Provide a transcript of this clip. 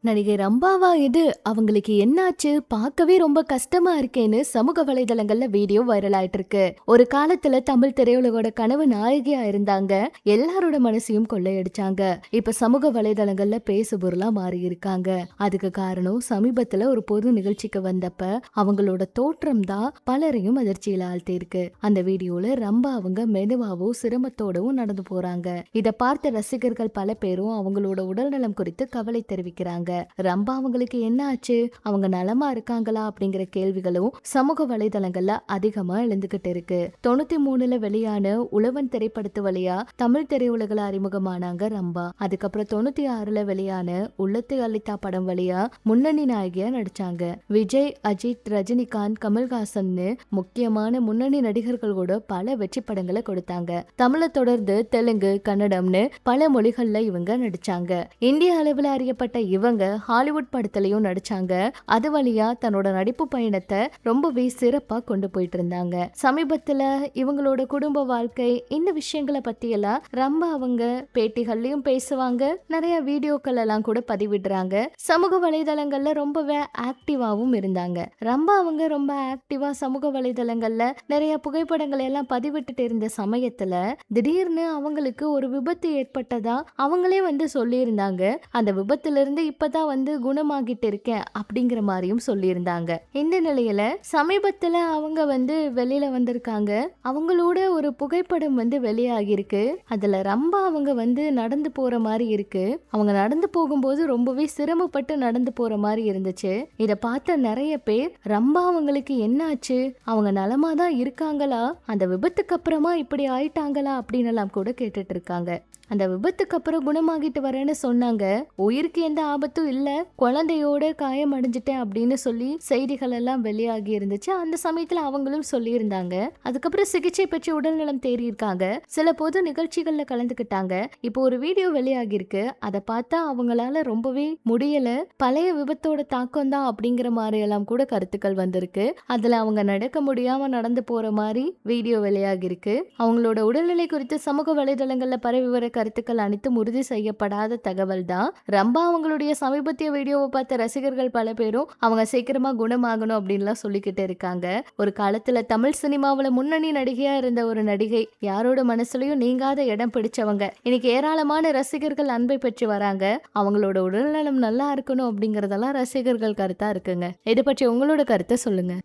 நடிகை ரம்பாவா இது? அவங்களுக்கு என்னாச்சு? பார்க்கவே ரொம்ப கஷ்டமா இருக்கேன்னு சமூக வலைதளங்கள்ல வீடியோ வைரல் ஆயிட்டு இருக்கு. ஒரு காலத்துல தமிழ் திரையுலகோட கனவு நாயகியா இருந்தாங்க. எல்லாரோட மனசையும் கொள்ளையடிச்சாங்க. இப்ப சமூக வலைதளங்கள்ல பேசுபொருளா மாறி இருக்காங்க. அதுக்கு காரணம் சமீபத்துல ஒரு பொது நிகழ்ச்சிக்கு வந்தப்ப அவங்களோட தோற்றம் தான் பலரையும் அதிர்ச்சியில ஆழ்த்தி இருக்கு. அந்த வீடியோல ரம்பா அவங்க மெதுவாவும் சிரமத்தோடவும் நடந்து போறாங்க. இத பார்த்த ரசிகர்கள் பல பேரும் அவங்களோட உடல்நலம் குறித்து கவலை தெரிவிக்கிறாங்க. ரம்பா அவங்களுக்கு என்ன ஆச்சு, அவங்க நலமா இருக்காங்களா அப்படிங்கிற கேள்விகளும் சமூக வலைதளங்கள்ல அதிகமா எழுந்துகிட்டு இருக்கு. 93ல வெளியான உழவன் திரைப்படத்து வழியா தமிழ் திரையுலகில் அறிமுகமானாங்க ரம்பா. அதுக்கப்புறம் 96ல வெளியான உள்ளத்தை அளித்தா படம் வழியா முன்னணி நாயகியா நடிச்சாங்க. விஜய், அஜித், ரஜினிகாந்த், கமல்ஹாசன் முக்கியமான முன்னணி நடிகர்களோட பல வெற்றி படங்களை கொடுத்தாங்க. தமிழை தொடர்ந்து தெலுங்கு, கன்னடம்னு பல மொழிகள்ல இவங்க நடிச்சாங்க. இந்திய அளவில் அறியப்பட்ட இவங்க ஹாலிவுட் படத்திலையும் நடிச்சாங்க. அது வழியா தன்னோட நடிப்பு பயணத்தை ரொம்பவே சிறப்பா கொண்டு போயிட்டு இருந்தாங்க. சமீபத்துல இவங்களோட குடும்ப வாழ்க்கை இந்த விஷயங்களை பத்தி எல்லாம் ரொம்ப அவங்க பேட்டிகள்லயும் பேசுவாங்க. நிறைய வீடியோக்கள் எல்லாம் கூட பதிவிடுறாங்க. சமூக வலைதளங்கள்ல ரொம்பவே ஆக்டிவாவும் இருந்தாங்க. அவங்க ரொம்ப ஆக்டிவா சமூக வலைதளங்கள்ல நிறைய புகைப்படங்களை எல்லாம் பதிவிட்டுட்டு இருந்த சமயத்துல திடீர்னு அவங்களுக்கு ஒரு விபத்து ஏற்பட்டதா அவங்களே சொல்லி இருந்தாங்க. அந்த விபத்துல இருந்து இப்பதான் குணமாகிட்டு இருக்கேன் அப்படிங்கிற மாதிரியும் சொல்லியிருந்தாங்க. இந்த நிலையில சமீபத்துல அவங்க வெளியில வந்திருக்காங்க. அவங்களோட ஒரு புகைப்படம் வெளியாகி இருக்கு. அதுல ரம்பா அவங்க நடந்து போற மாதிரி இருக்கு. அவங்க நடந்து போகும்போது ரொம்பவே சிரமப்பட்டு நடந்து போற மாதிரி இருந்துச்சு. இத பார்த்த நிறைய பேர் ரம்பா அவங்களுக்கு என்னாச்சு, அவங்க நலமா தான் இருக்காங்களா, அந்த விபத்துக்கு அப்புறமா இப்படி ஆயிட்டாங்களா அப்படின்னு எல்லாம் கூட கேட்டுட்டு இருக்காங்க. அந்த விபத்துக்கு அப்புறம் குணமாகிட்டு வரேன்னு சொன்னாங்க. உயிருக்கு எந்த ஆபத்தும் இல்ல, குழந்தையோட காயம் அடைஞ்சிட்டேன் அப்படின்னு சொல்லி செய்திகள் எல்லாம் வெளியாகி இருந்துச்சு. அந்த சமயத்துல அவங்களும் சொல்லி இருந்தாங்க. அதுக்கப்புறம் சிகிச்சை பெற்று உடல்நலம் தேறி இருக்காங்க. சில பொது நிகழ்ச்சிகள்ல கலந்துக்கிட்டாங்க. இப்போ ஒரு வீடியோ வெளியாகி இருக்கு. அதை பார்த்தா அவங்களால ரொம்பவே முடியல, பழைய விபத்தோட தாக்கம் தான் அப்படிங்கிற மாதிரி எல்லாம் கூட கருத்துக்கள் வந்திருக்கு. அதுல அவங்க நடக்க முடியாம நடந்து போற மாதிரி வீடியோ வெளியாகி இருக்கு. அவங்களோட உடல்நிலை குறித்து சமூக வலைதளங்கள்ல பரவி வர கருத்துக்கள் அனைத்தும் உறுதி செய்யப்படாத தகவல் தான். ரம்பா அவங்களுடைய சமீபத்திய வீடியோவை பார்த்த ரசிகர்கள் பல பேரும் அவங்க சீக்கிரமா குணமாகணும் அப்படின்லாம் சொல்லிக்கிட்டு இருக்காங்க. ஒரு காலத்துல தமிழ் சினிமாவில் முன்னணி நடிகையா இருந்த ஒரு நடிகை, யாரோட மனசுலயும் நீங்காத இடம் பிடிச்சவங்க, இன்னைக்கு ஏராளமான ரசிகர்கள் அன்பை பெற்று வராங்க. அவங்களோட உடல்நலம் நல்லா இருக்கணும் அப்படிங்கறதெல்லாம் ரசிகர்கள் கருத்தா இருக்குங்க. இதை பற்றி உங்களோட கருத்தை சொல்லுங்க.